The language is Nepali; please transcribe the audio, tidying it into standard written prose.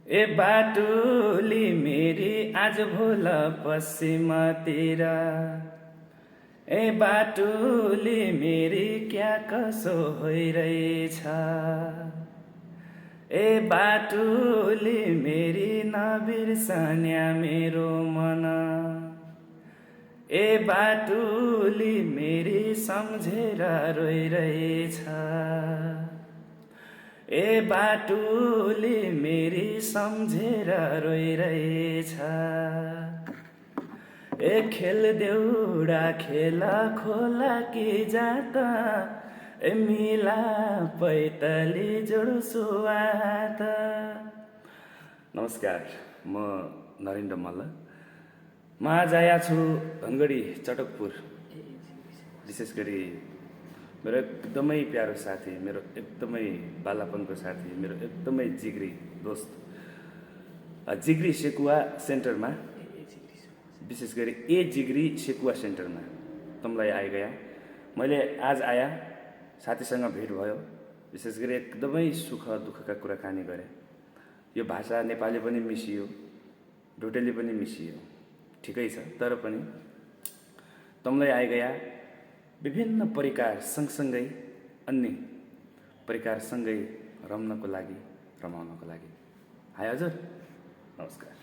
ए बाटुली मेरी आज भोल पश्चिमतिर। ए बाटुली मेरी क्या कसो होइरहेछ। ए बाटुली मेरी नबिर्सन्या मेरो मन। ए बाटुली मेरी सम्झेर रोइरहेछ। ए बाटुली मेरी सम्झेर रोइरहेछ। ए खेल देउडा खेल खोला कि जात। ए मिला पैतली जोड्छु हात। नमस्कार, म नरेन्द्र मल्ल। म आज आएको छु धनगढी चटकपुर। विशेष गरी मेरो एकदमै प्यारो साथी, मेरो एकदमै बालापनको साथी, मेरो एकदमै जिग्री दोस्त जिग्री सेकुवा सेन्टरमा, विशेष गरी ए जिग्री सेकुवा सेन्टरमा तँलाई आइगया। मैले आज आया, साथीसँग भेट भयो। विशेष गरी एकदमै सुख दुःखका कुराकानी गरेँ। यो भाषा नेपाली पनि मिसियो, डोटेली पनि मिसियो, ठिकै छ। तर पनि तँलाई आइगया विभिन्न परिकार सँगसँगै अन्य परिकारसँगै रम्नको लागि, रमाउनको लागि। हाय हजुर, नमस्कार।